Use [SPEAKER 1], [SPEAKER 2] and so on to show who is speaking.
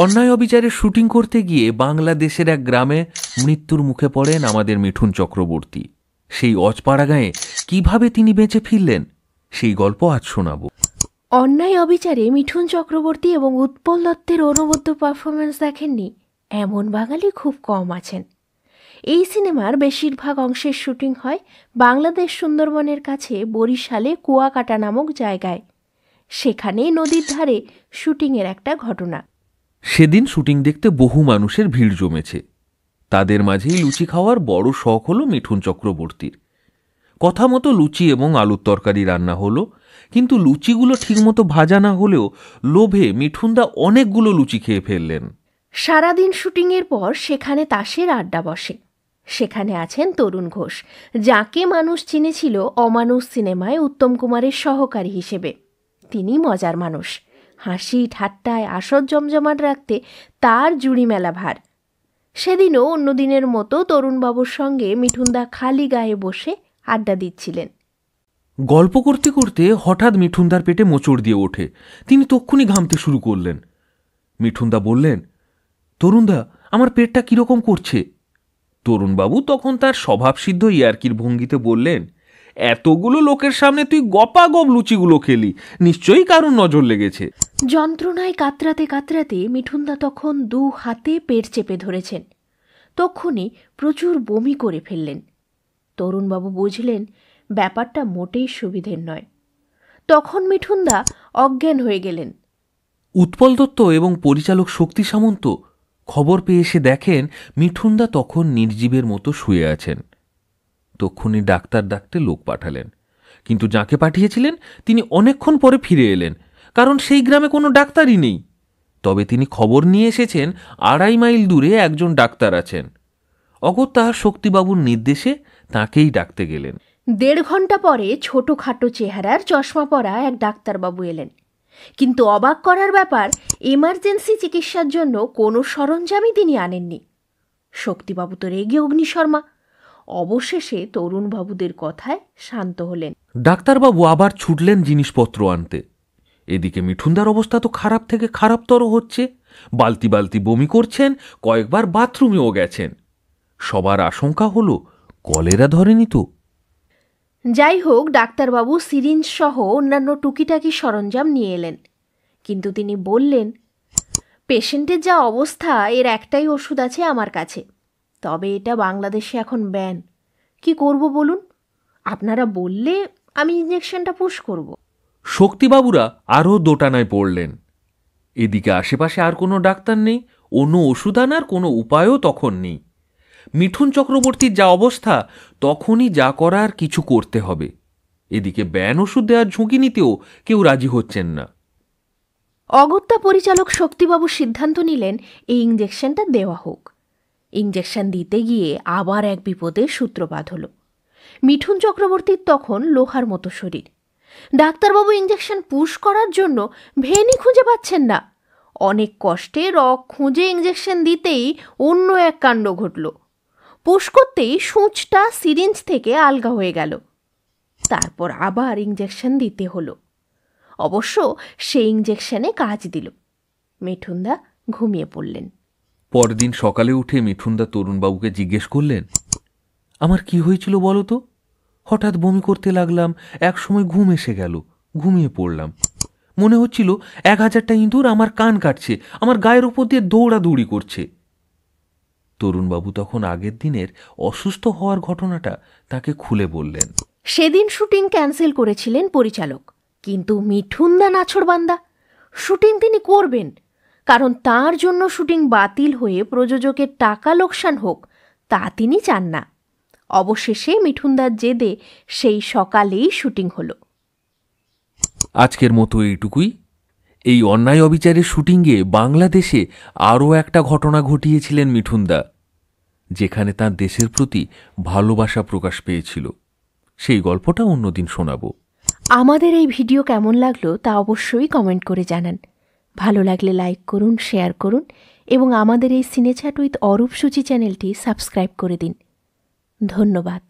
[SPEAKER 1] অন্যায় অবিচারে শুটিং করতে গিয়ে বাংলাদেশের এক গ্রামে মৃত্যুর মুখে পড়েন আমাদের মিঠুন চক্রবর্তী। সেই অজপাড়া গাঁয়ে কিভাবে তিনি বেঁচে ফিরলেন সেই গল্প আজ শোনাব।
[SPEAKER 2] অন্যায় অবিচারে মিঠুন চক্রবর্তী এবং উৎপল দত্তের অনবদ্য পারফরমেন্স দেখেননি এমন বাঙালি খুব কম আছেন। এই সিনেমার বেশিরভাগ অংশের শুটিং হয় বাংলাদেশ সুন্দরবনের কাছে বরিশালে কুয়াকাটা নামক জায়গায়। সেখানেই নদীর ধারে শুটিংয়ের একটা ঘটনা।
[SPEAKER 1] সেদিন শুটিং দেখতে বহু মানুষের ভিড় জমেছে। তাদের মাঝেই লুচি খাওয়ার বড় শখ হলো মিঠুন চক্রবর্তীর। কথা মতো লুচি এবং আলুর তরকারি রান্না হলো, কিন্তু লুচিগুলো ঠিকমতো ভাজা না হলেও লোভে মিঠুনদা অনেকগুলো লুচি খেয়ে ফেললেন।
[SPEAKER 2] সারাদিন শুটিংয়ের পর সেখানে তাসের আড্ডা বসে। সেখানে আছেন তরুণ ঘোষ, যাকে মানুষ চিনেছিল অমানুষ সিনেমায় উত্তম কুমারের সহকারী হিসেবে। তিনি মজার মানুষ, হাসি ঠাট্টায় আসর জমজমাট রাখতে তার জুড়ি মেলা ভার। সেদিনও অন্যদিনের মতো তরুণবাবুর সঙ্গে মিঠুনদা খালি গায়ে বসে আড্ডা দিচ্ছিলেন।
[SPEAKER 1] গল্প করতে করতে হঠাৎ মিঠুনদার পেটে মোচড় দিয়ে ওঠে। তিনি তক্ষুনি ঘামতে শুরু করলেন। মিঠুনদা বললেন, তরুণদা, আমার পেটটা কিরকম করছে? তরুণবাবু তখন তার স্বভাবসিদ্ধ ইয়ার্কির ভঙ্গিতে বললেন, এতগুলো লোকের সামনে তুই গপাগপ লুচিগুলো খেলি, নিশ্চয়ই কারণ নজর লেগেছে।
[SPEAKER 2] যন্ত্রণায় কাতরাতে কাতরাতে মিঠুনদা তখন 2 হাতে পেট চেপে ধরেছেন। তক্ষুনি প্রচুর বমি করে ফেললেন। তরুণবাবু বুঝলেন ব্যাপারটা মোটেই সুবিধের নয়। তখন মিঠুনদা অজ্ঞান হয়ে গেলেন।
[SPEAKER 1] উৎপল দত্ত এবং পরিচালক শক্তি সামন্ত খবর পেয়ে এসে দেখেন মিঠুনদা তখন নির্জীবের মতো শুয়ে আছেন। তক্ষুনি ডাক্তার ডাকতে লোক পাঠালেন, কিন্তু যাকে পাঠিয়েছিলেন তিনি অনেকক্ষণ পরে ফিরে এলেন, কারণ সেই গ্রামে কোনো ডাক্তারই নেই। তবে তিনি খবর নিয়ে এসেছেন 2.5 মাইল দূরে একজন ডাক্তার আছেন। অগত্যা শক্তিবাবুর নির্দেশে তাঁকেই ডাকতে গেলেন।
[SPEAKER 2] 1.5 ঘন্টা পরে ছোটখাটো চেহারার চশমা পরা এক ডাক্তারবাবু এলেন। কিন্তু অবাক করার ব্যাপার, এমার্জেন্সি চিকিৎসার জন্য কোনো সরঞ্জামই তিনি আনেননি। শক্তিবাবু তো রেগে অগ্নিশর্মা। অবশেষে তরুণবাবুদের কথায় শান্ত হলেন।
[SPEAKER 1] ডাক্তারবাবু আবার ছুটলেন জিনিসপত্র আনতে। এদিকে মিঠুনদার অবস্থা তো খারাপ থেকে খারাপতর হচ্ছে। বালতি বালতি বমি করছেন, কয়েকবার বাথরুমেও গেছেন। সবার আশঙ্কা হলো কলেরা ধরেনি তো।
[SPEAKER 2] যাই হোক, ডাক্তারবাবু সিরিঞ্জ সহ অন্যান্য টুকিটাকি সরঞ্জাম নিয়ে এলেন। কিন্তু তিনি বললেন, পেশেন্টের যা অবস্থা, এর একটাই ওষুধ আছে আমার কাছে, তবে এটা বাংলাদেশে এখন ব্যান। কি করব বলুন? আপনারা বললে আমি ইঞ্জেকশনটা পুশ করব।
[SPEAKER 1] শক্তিবাবুরা আরও দোটানায় পড়লেন। এদিকে আশেপাশে আর কোনো ডাক্তার নেই, অন্য ওষুধ আনার কোনো উপায়ও তখন নেই। মিঠুন চক্রবর্তীর যা অবস্থা, তখনই যা করার কিছু করতে হবে। এদিকে ব্যান ওষুধ দেওয়ার ঝুঁকি নিতেও কেউ রাজি হচ্ছেন না।
[SPEAKER 2] অগত্যা পরিচালক শক্তিবাবু সিদ্ধান্ত নিলেন এই ইঞ্জেকশনটা দেওয়া হোক। ইঞ্জেকশন দিতে গিয়ে আবার এক বিপদের সূত্রপাত হলো। মিঠুন চক্রবর্তীর তখন লোহার মতো শরীর। ডাক্তারবাবু ইঞ্জেকশন পুশ করার জন্য ভেনই খুঁজে পাচ্ছেন না। অনেক কষ্টে রক খুঁজে ইঞ্জেকশন দিতেই অন্য এক কাণ্ড ঘটল। পুশ করতেই সূঁচটা সিরিঞ্জ থেকে আলগা হয়ে গেল। তারপর আবার ইঞ্জেকশন দিতে হলো। অবশ্য সেই ইঞ্জেকশনে কাজ দিল। মিঠুনদা ঘুমিয়ে পড়লেন।
[SPEAKER 1] পরদিন সকালে উঠে মিঠুনদা তরুণবাবুকে জিজ্ঞেস করলেন, আমার কি হয়েছিল বলো তো? হঠাৎ বমি করতে লাগলাম, একসময় ঘুম এসে গেল, ঘুমিয়ে পড়লাম। মনে হচ্ছিল 1000টা ইঁদুর আমার কান কাটছে, আমার গায়ের ওপর দিয়ে দৌড়াদৌড়ি করছে। তরুণবাবু তখন আগের দিনের অসুস্থ হওয়ার ঘটনাটা তাকে খুলে বললেন।
[SPEAKER 2] সেদিন শুটিং ক্যান্সেল করেছিলেন পরিচালক, কিন্তু মিঠুনদা নাছোড়বান্দা। শুটিং তিনি করবেন, কারণ তার জন্য শুটিং বাতিল হয়ে প্রযোজকের টাকা লোকসান হোক তা তিনি চান না। অবশেষে মিঠুনদার জেদে সেই সকালেই শুটিং হলো।
[SPEAKER 1] আজকের মতো এইটুকুই। এই অন্যায় অবিচারের শুটিংয়ে বাংলাদেশে আরও একটা ঘটনা ঘটিয়েছিলেন মিঠুনদা, যেখানে তার দেশের প্রতি ভালোবাসা প্রকাশ পেয়েছিল। সেই গল্পটা অন্যদিন শোনাব।
[SPEAKER 2] আমাদের এই ভিডিও কেমন লাগলো তা অবশ্যই কমেন্ট করে জানান। ভালো লাগলে লাইক করুন, শেয়ার করুন এবং আমাদের এই সিনেচ্যাট উইথ অরূপ সূচি চ্যানেলটি সাবস্ক্রাইব করে দিন। ধন্যবাদ।